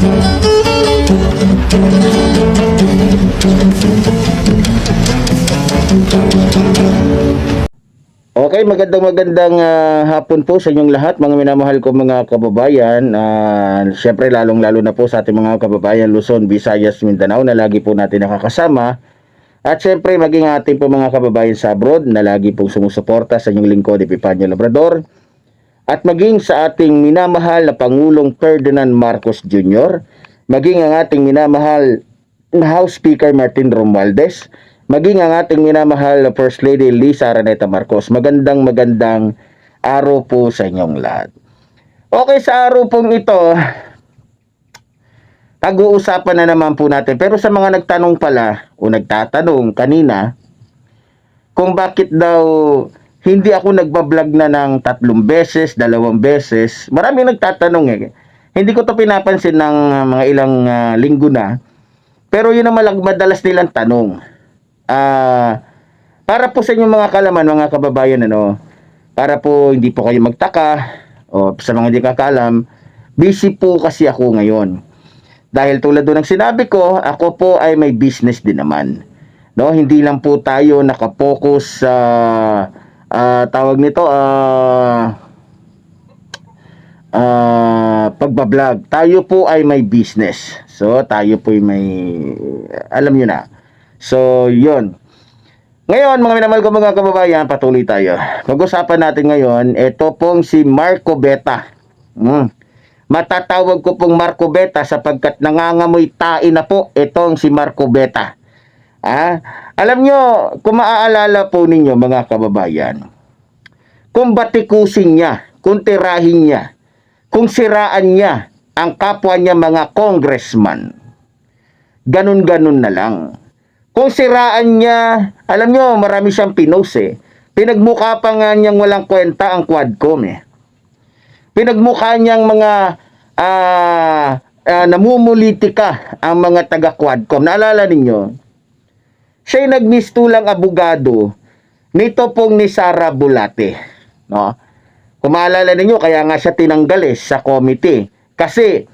Okay, magandang hapon po sa inyong lahat, mga minamahal ko mga kababayan. Siyempre lalong-lalo na po sa ating mga kababayan Luzon, Visayas, Mindanao na lagi po natin nakakasama. At siyempre maging ating po mga kababayan sa abroad na lagi pong sumusuporta sa inyong lingkod, Epifanio Labrador. At maging sa ating minamahal na Pangulong Ferdinand Marcos Jr., maging ang ating minamahal na House Speaker Martin Romualdez, maging ang ating minamahal na First Lady Lisa Araneta Marcos. Magandang araw po sa inyong lahat. Okay, sa araw pong ito, pag-uusapan na naman po natin. Pero sa mga nagtanong pala o nagtatanong kanina kung bakit daw hindi ako nagbablog na ng 3 beses, 2 beses, maraming nagtatanong eh. Hindi ko to pinapansin ng mga ilang linggo na. Pero yun ang madalas nilang tanong. Para po sa inyong mga kalaman, mga kababayan, para po hindi po kayo magtaka o sa mga hindi kakalam, busy po kasi ako ngayon. Dahil tulad doon ng sinabi ko, ako po ay may business din naman. No, hindi lang po tayo nakapokus sa tawag nito pagbablog. Tayo po ay may business. So, tayo po ay may alam niyo na. So, yun. Ngayon, mga minamahal ko mga kababayan, patuloy tayo. Pag-usapan natin ngayon, ito pong si Marco Beta. Matatawag ko pong Marco Beta sapagkat nangangamoy tae na po itong si Marco Beta. Alam nyo, kung maaalala po ninyo mga kababayan, kung batikusin niya, kung tirahin niya, kung siraan niya ang kapwa niya mga congressman, ganun-ganun na lang. Kung siraan niya, alam nyo, marami siyang pinost eh. Pinagmukha pa nga niyang walang kwenta ang Quadcom eh. Pinagmukha niyang mga namumulitika ang mga taga Quadcom. Naalala ninyo? Siya'y nagmistulang abogado nito pong ni Sara Bulate. No? Kung maalala ninyo, kaya nga siya tinanggal sa committee. Kasi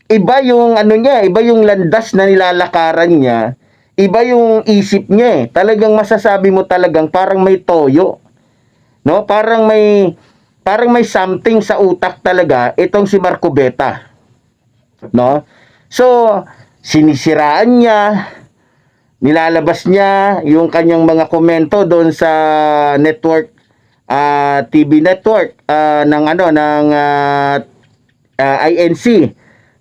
iba yung iba yung landas na nilalakaran niya. Iba yung isip niya Talagang masasabi mo talagang parang may toyo. No? Parang may something sa utak talaga itong si Marco Beta. No? So, sinisiraan niya, nilalabas niya yung kanyang mga komento doon sa network, TV network ng INC.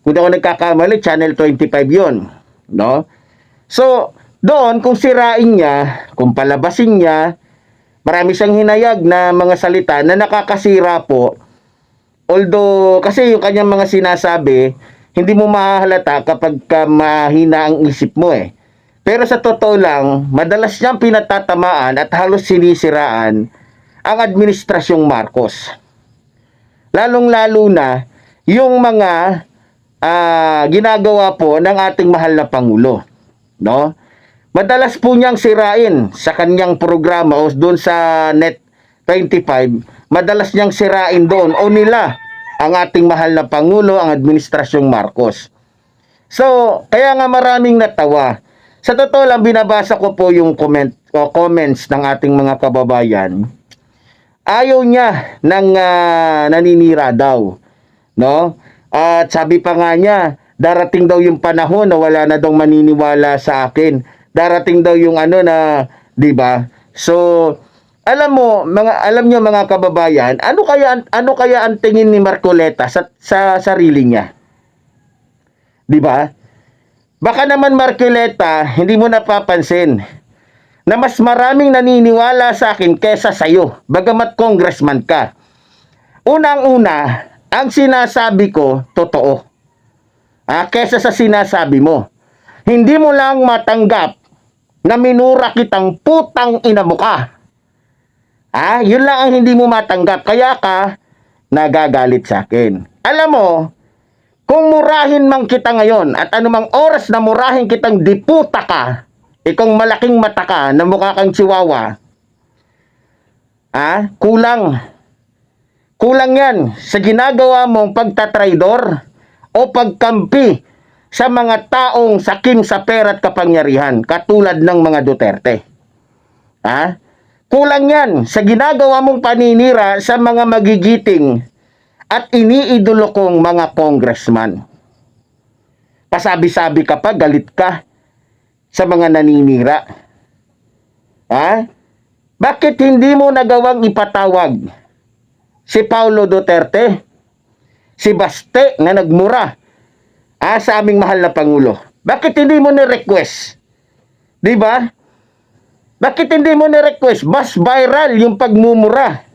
Kung di ako nagkakamali, Channel 25 yon, no? So, doon kung sirain niya, kung palabasin niya, marami siyang hinayag na mga salita na nakakasira po. Although, kasi yung kanyang mga sinasabi, hindi mo mahalata kapag mahina ang isip mo Pero sa totoo lang, madalas niyang pinatatamaan at halos sinisiraan ang administrasyong Marcos. Lalong-lalo na yung mga ginagawa po ng ating mahal na Pangulo. No? Madalas po niyang sirain sa kanyang programa o doon sa Net 25, madalas niyang sirain doon o nila ang ating mahal na Pangulo, ang administrasyong Marcos. So, kaya nga maraming natawa. Sa totoo lang, binabasa ko po yung comments ng ating mga kababayan. Ayaw niya ng naninira daw. No? At sabi pa nga niya, darating daw yung panahon na wala na daw maniniwala sa akin. Darating daw yung di ba? So, alam niyo mga kababayan, ano kaya ang tingin ni Marcoleta sa sarili niya? Di ba? Baka naman Marcoleta, hindi mo napapansin na mas maraming naniniwala sa akin kesa sa iyo, bagamat congressman ka. Unang-una, ang sinasabi ko totoo. Kesa sa sinasabi mo. Hindi mo lang matanggap na minura kitang putang ina mo ka. Yun lang ang hindi mo matanggap. Kaya ka nagagalit sa akin. Alam mo, kung murahin man kita ngayon at anumang oras na murahin kitang diputa ka, ikong malaking mata ka na mukha kang chihuahua, kulang. Kulang yan sa ginagawa mong pagtatraidor o o pagkampi sa mga taong sakim sa pera at kapangyarihan katulad ng mga Duterte. Ha? Kulang yan sa ginagawa mong paninira sa mga magigiting at iniidolo kong mga congressman. Pasabi-sabi ka pa, galit ka sa mga naninira. Ha? Bakit hindi mo nagawang ipatawag si Paulo Duterte, si Baste na nagmura sa aming mahal na Pangulo? Bakit hindi mo ni-request? Di ba? Bakit hindi mo ni-request? Mas viral yung pagmumura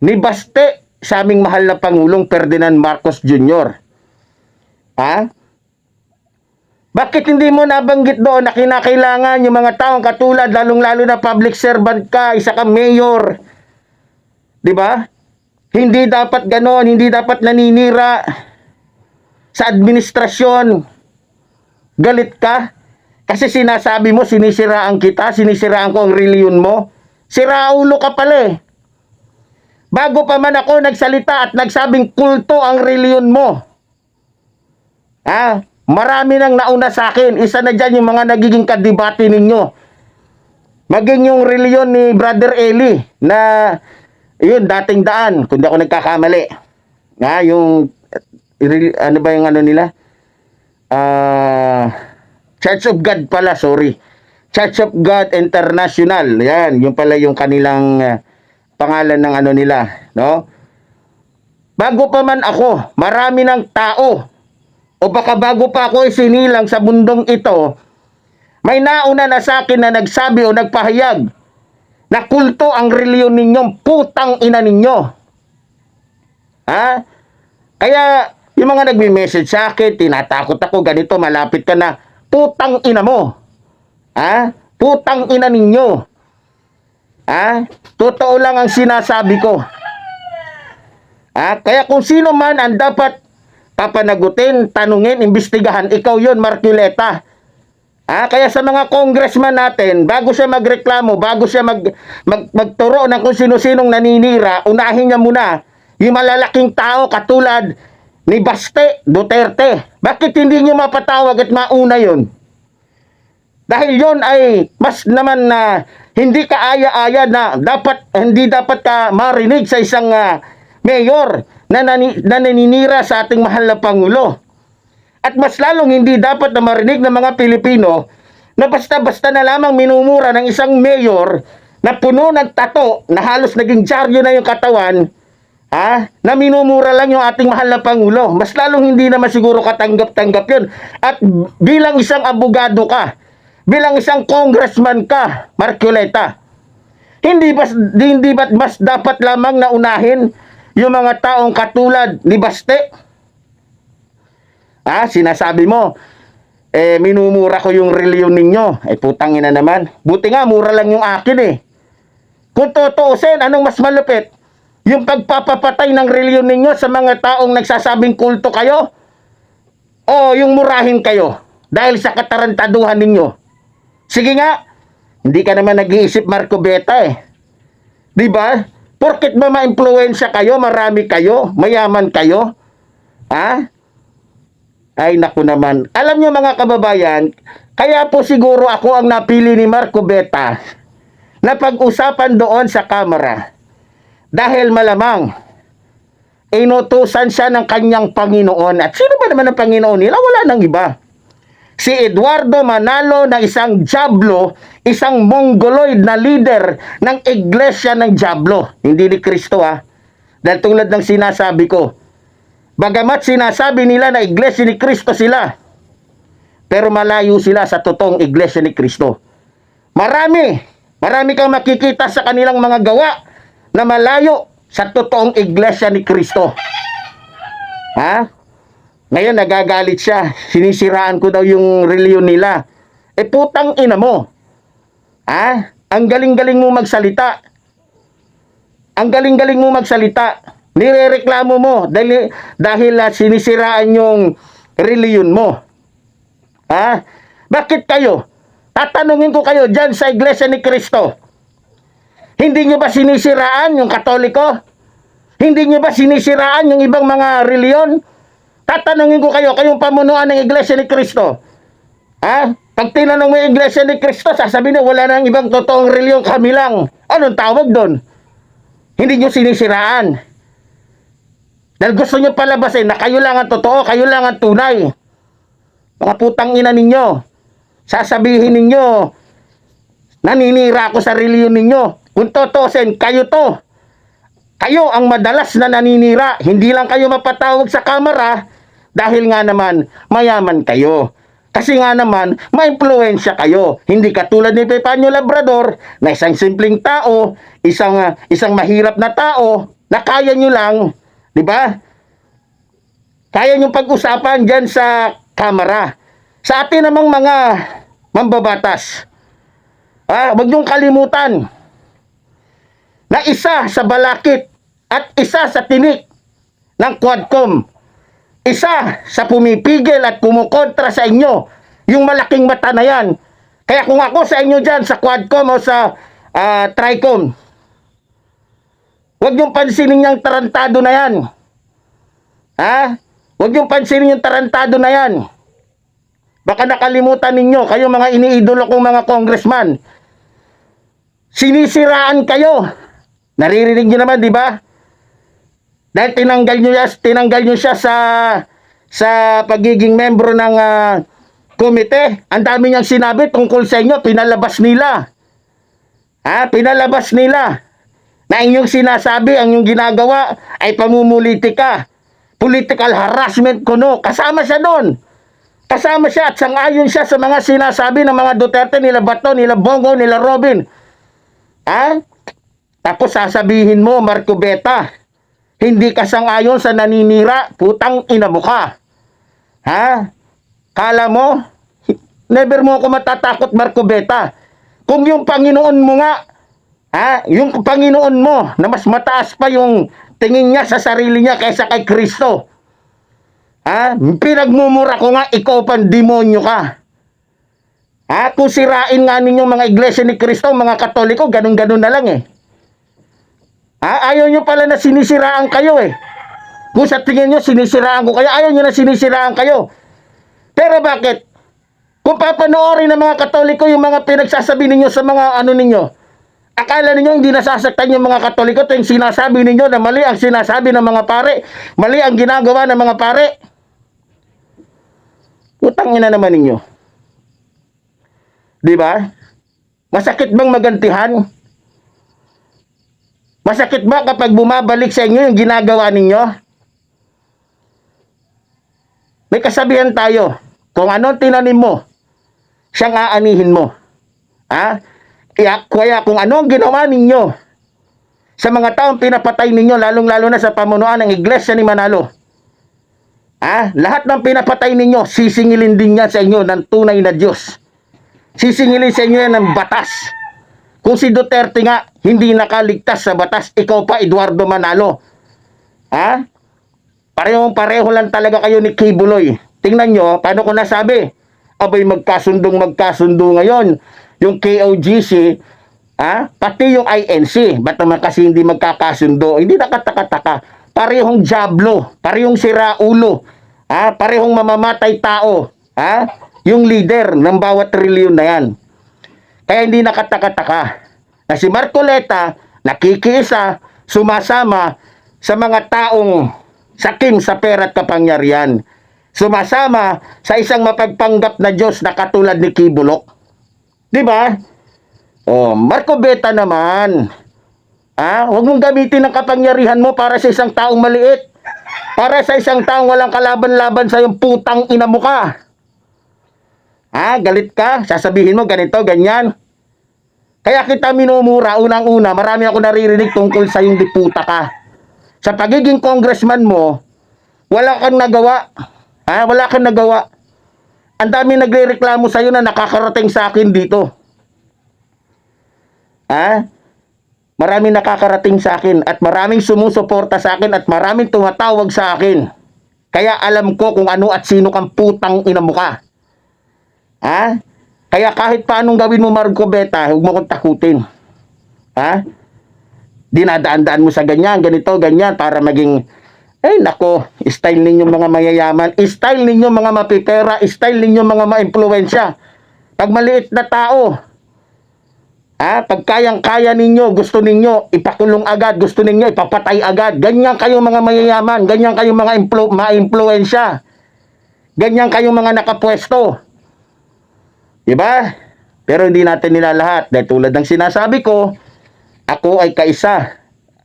ni Baste sa aming mahal na Pangulong Ferdinand Marcos Jr. Bakit hindi mo nabanggit doon na kinakailangan yung mga taong katulad, lalong-lalo na public servant ka, isa kang mayor, di ba? Hindi dapat ganon, hindi dapat naninira sa administrasyon. Galit ka kasi sinasabi mo sinisiraan kita, sinisiraan ko ang reliyon mo. Siraulo ka pala eh. Bago pa man ako nagsalita at nagsabing kulto ang reliyon mo, marami nang nauna sa akin. Isa na dyan yung mga nagiging kadibati ninyo. Maging yung reliyon ni Brother Eli na yun, dating daan, kung di ako nagkakamali. Yung ano ba yung ano nila? Church of God pala, sorry. Church of God International. Yan, yung pala yung kanilang pangalan ng ano nila, no? Bago pa man ako, marami ng tao, o baka bago pa ako isinilang sa mundong ito, may nauna na sa akin na nagsabi o nagpahayag na kulto ang reliyon ninyong putang ina ninyo. Kaya yung mga nagme-message sa akin, tinatakot ako, ganito, malapit ka na, putang ina mo. Putang ina ninyo. Totoo lang ang sinasabi ko. Kaya kung sino man ang dapat papanagutin, tanungin, imbestigahan, ikaw yon, Marcoleta. Kaya sa mga congressman natin, bago siya magreklamo, bago siya magturo ng kung sino-sinong naninira, unahin niya muna yung malalaking tao katulad ni Baste, Duterte. Bakit hindi niyo mapatawag at mauna yon? Dahil yon ay mas naman na hindi ka aya-aya na hindi dapat ka marinig sa isang mayor na naninira sa ating mahal na Pangulo. At mas lalong hindi dapat na marinig ng mga Pilipino na basta-basta na lamang minumura ng isang mayor na puno ng tato, na halos naging dyaryo na yung katawan, na minumura lang yung ating mahal na Pangulo. Mas lalong hindi naman siguro katanggap-tanggap yun. At bilang isang abogado ka, bilang isang congressman ka, Marcoleta, hindi ba mas dapat lamang na unahin yung mga taong katulad ni Baste? Sinasabi mo, minumura ko yung reliyon ninyo. Putang ina naman. Buti nga, mura lang yung akin eh. Kung tutuusin, anong mas malupit? Yung pagpapapatay ng reliyon ninyo sa mga taong nagsasabing kulto kayo? O yung murahin kayo dahil sa katarantaduhan ninyo? Sige nga, hindi ka naman nag-iisip, Marco Beta eh. Diba? Porket ba ma-impluwensya kayo, marami kayo, mayaman kayo? Ay naku naman. Alam nyo mga kababayan, kaya po siguro ako ang napili ni Marco Beta na pag-usapan doon sa kamera. Dahil malamang, inutusan siya ng kanyang Panginoon. At sino ba naman ang Panginoon nila? Wala nang iba. Si Eduardo Manalo na isang Diablo, isang Mongoloid na leader ng Iglesia ng Diablo. Hindi ni Kristo Dahil tulad ng sinasabi ko, bagamat sinasabi nila na Iglesia ni Kristo sila, pero malayo sila sa totoong Iglesia ni Kristo. Marami kang makikita sa kanilang mga gawa na malayo sa totoong Iglesia ni Kristo. Ngayon nagagalit siya, sinisiraan ko daw yung reliyon nila. Putang ina mo. Ang galing-galing mo magsalita. Ang galing-galing mo magsalita. Nirereklamo mo dahil sinisiraan yung reliyon mo. Bakit kayo? Tatanungin ko kayo dyan sa Iglesia ni Kristo. Hindi nyo ba sinisiraan yung Katoliko? Hindi nyo ba sinisiraan yung ibang mga reliyon? Tatanungin ko kayo, kayong pamunuan ng Iglesia ni Cristo. Ha? Pag tinanong mo yung Iglesia ni Cristo, sasabihin na wala nang ibang totoong reliyon, kami lang. Anong tawag doon? Hindi nyo sinisiraan. Dahil gusto nyo palabasin na kayo lang ang totoo, kayo lang ang tunay. Mga putang ina ninyo. Sasabihin ninyo, naninira ako sa reliyon ninyo. Kung totosin, kayo to. Kayo ang madalas na naninira. Hindi lang kayo mapatawag sa kamera dahil nga naman mayaman kayo. Kasi nga naman, ma-impluensya kayo. Hindi katulad ni Pepanyo Labrador na isang simpleng tao, isang mahirap na tao na kaya nyo lang, di ba? Kaya nyo pag-usapan dyan sa kamera. Sa atin namang mga mambabatas, wag nyong kalimutan na isa sa balakid at isa sa tinik ng Quadcom, isa sa pumipigil at kumukontra sa inyo, yung malaking mata na yan. Kaya kung ako sa inyo dyan sa Quadcom o sa Tricom, huwag niyong pansinin yung tarantado na yan. Huwag niyong pansinin yung tarantado na yan. Baka nakalimutan ninyo, kayo mga iniidolo kong mga congressman, sinisiraan kayo. Naririnig nyo naman, di ba? Dahil tinanggal nyo siya sa pagiging membro ng komite. Ang dami niyang sinabi tungkol sa inyo, pinalabas nila. Pinalabas nila na inyong sinasabi, ang inyong ginagawa ay pamumulitika. Political harassment kuno. Kasama siya doon. Kasama siya at sang-ayon siya sa mga sinasabi ng mga Duterte, nila Bato, nila Bongo, nila Robin. Tapos sasabihin mo, Marco Beta, hindi ka sang-ayon sa naninira, putang ina mo ka. Kala mo, never mo ako matatakot, Marco Beta. Kung yung Panginoon mo nga, yung Panginoon mo, na mas mataas pa yung tingin niya sa sarili niya kaysa kay Kristo. Pinagmumura ko nga, ikaw pang demonyo ka. Kung sirain nga ninyo mga Iglesia ni Cristo, mga Katoliko, ganun-ganun na lang eh. Ayaw nyo pala na sinisiraan kayo eh. Kung sa tingin nyo, sinisiraan ko kayo, ayaw nyo na sinisiraan kayo. Pero bakit? Kung papanoorin ng mga Katoliko yung mga pinagsasabi ninyo sa mga ano ninyo, akala ninyo hindi nasasaktan yung mga Katoliko, ito yung sinasabi ninyo na mali ang sinasabi ng mga pare, mali ang ginagawa ng mga pare. Utangin na naman ninyo. Di ba? Masakit bang magantihan? Masakit ba kapag bumabalik sa inyo yung ginagawa ninyo? May kasabihan tayo, kung anong tinanim mo, siyang aanihin mo. Kaya kung ano ang ginawa ninyo sa mga taong pinapatay ninyo, lalong-lalo na sa pamunuan ng Iglesia ni Manalo, lahat ng pinapatay ninyo, sisingilin din niya sa inyo ng tunay na Diyos. Sisingilin sa inyo yan ng batas. Kung si Duterte nga, hindi nakaligtas sa batas, ikaw pa, Eduardo Manalo. Parehong-pareho lang talaga kayo ni Kibuloy. Tingnan nyo, paano ko nasabi? Abay, magkasundo ngayon. Yung KOGC, pati yung INC. Ba't naman kasi hindi magkakasundo? Hindi nakataka-taka. Parehong jablo, parehong siraulo, parehong mamamatay tao, yung leader ng bawat reliyon na yan. Kaya hindi nakataka-taka na si Marcoleta nakikiisa, sumasama sa mga taong sakim sa pera at kapangyarihan. Sumasama sa isang mapagpanggap na Diyos na katulad ni Kibulok. Di ba? Marco Beta naman, huwag mong gamitin ang kapangyarihan mo para sa isang taong maliit. Para sa isang taong walang kalaban-laban sa iyong putang ina mo ka. Galit ka? Sasabihin mo ganito, ganyan. Kaya kita minumura, unang-una, marami ako naririnig tungkol sa yung diputa ka. Sa pagiging congressman mo, wala kang nagawa. Wala kang nagawa. Ang dami nagrereklamo sa iyo na nakakarating sa akin dito. Maraming nakakarating sa akin at maraming sumusuporta sa akin at maraming tumatawag sa akin. Kaya alam ko kung ano at sino kang putang ina mo ka. Kaya kahit paanong gawin mo, Marco Beta, huwag mo kong takutin. Dinadaan-daan mo sa ganyan, ganito, ganyan para maging Ay nako, style ninyo mga mayayaman, style ninyo mga mapipera, style ninyo mga maimpluwensya. Pag maliit na tao, pag kayang-kaya ninyo, gusto ninyo ipakulong agad, gusto ninyo ipapatay agad. Ganyan kayo mga mayayaman, ganyan kayo mga maimpluwensya. Ganyan kayo mga nakapwesto. Diba? Pero hindi natin nilalahat. Dahil tulad ng sinasabi ko, ako ay kaisa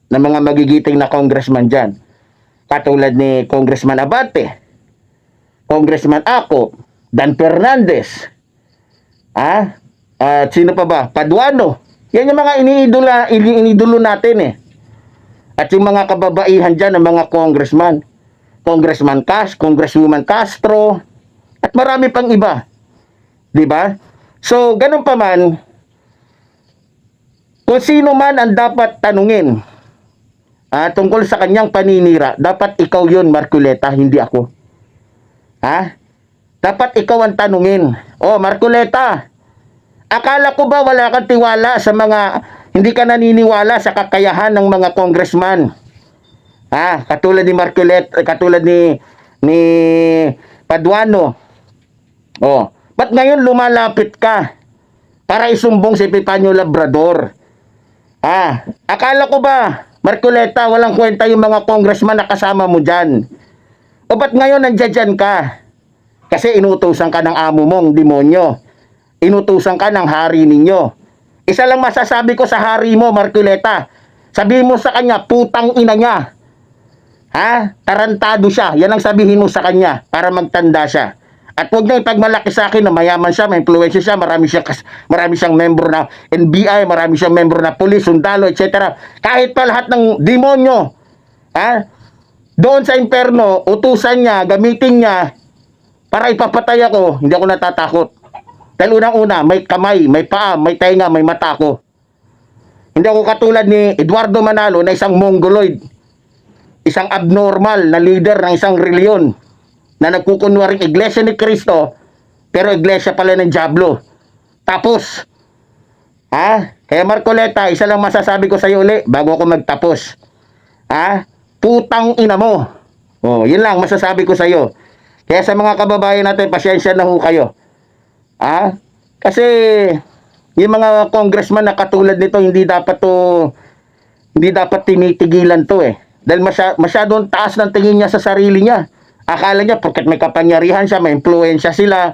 ng mga magigiting na congressman dyan. Katulad ni Congressman Abate, Congressman Ako, Dan Fernandez, at sino pa ba? Paduano. Yan yung mga iniidolo natin eh. At yung mga kababaihan dyan ng mga congressman. Congressman Cash, Congresswoman Castro, at marami pang iba. Diba? So, ganun pa man, kung sino man ang dapat tanungin tungkol sa kanyang paninira, dapat ikaw yun, Marcoleta, hindi ako. Dapat ikaw ang tanungin. Oh, Marcoleta, akala ko ba wala kang tiwala sa mga, hindi ka naniniwala sa kakayahan ng mga congressman? Katulad ni Marcoleta, katulad ni Paduano. Oh, ba't ngayon lumalapit ka para isumbong si Epifanio Labrador? Akala ko ba, Marcoleta, walang kwenta yung mga congressman na kasama mo dyan? O ba't ngayon nandiyan ka? Kasi inutusan ka ng amo mong demonyo. Inutusan ka ng hari ninyo. Isa lang masasabi ko sa hari mo, Marcoleta. Sabihin mo sa kanya, putang ina niya. Tarantado siya. Yan ang sabihin mo sa kanya para magtanda siya. At huwag na ipagmalaki sa akin na mayaman siya, may influensya siya, marami siyang membro na NBI, marami siyang membro na pulis, sundalo, etc. Kahit pa lahat ng demonyo, doon sa imperno, utusan niya, gamitin niya, para ipapatay ako, hindi ako natatakot. Dahil unang-una, may kamay, may paa, may tainga, may mata ako. Hindi ako katulad ni Eduardo Manalo na isang mongoloid, isang abnormal na leader ng isang reliyon, na nagkukunwaring iglesia ni Cristo, pero iglesia pala ng Diablo. Tapos, kaya Marcoleta, isa lang masasabi ko sa iyo uli, bago ako magtapos. Putang ina mo. Oh, yun lang masasabi ko sa iyo. Kaya sa mga kababayan natin, pasyensya na ho kayo. Kasi, yung mga congressman na katulad nito, hindi dapat tinitigilan to eh. Dahil masyadong taas ng tingin niya sa sarili niya. Akala niya, porket may kapangyarihan siya, may influensya sila.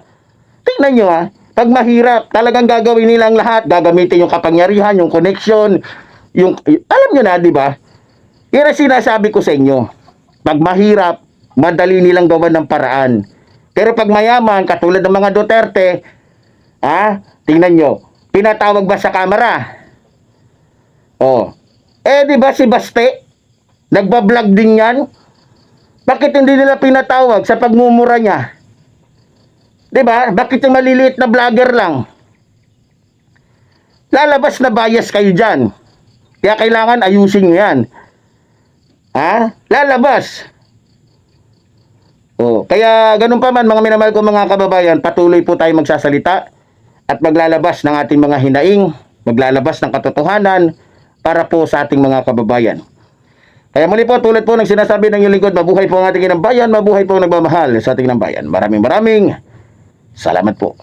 Tingnan nyo pag mahirap, talagang gagawin nilang lahat. Gagamitin yung kapangyarihan, yung connection, alam nyo na, di ba? Yan ang sinasabi ko sa inyo. Pag mahirap, madali nilang gawan ng paraan. Pero pag mayaman, katulad ng mga Duterte, tingnan nyo, pinatawag ba sa kamera? Di ba si Baste? Nagbablog din yan? Bakit hindi nila pinatawag sa pagmumura niya? Diba? Bakit yung maliliit na vlogger lang? Lalabas na bias kayo dyan. Kaya kailangan ayusin nyo yan. Lalabas. Kaya ganun pa man mga minamahal ko mga kababayan, patuloy po tayo magsasalita at maglalabas ng ating mga hinaing, maglalabas ng katotohanan para po sa ating mga kababayan. Kaya muli po, tulad po ng sinasabi ng iyong lingkod, mabuhay po ang ating inang bayan, mabuhay po ang nagmamahal sa ating inang bayan. Maraming salamat po.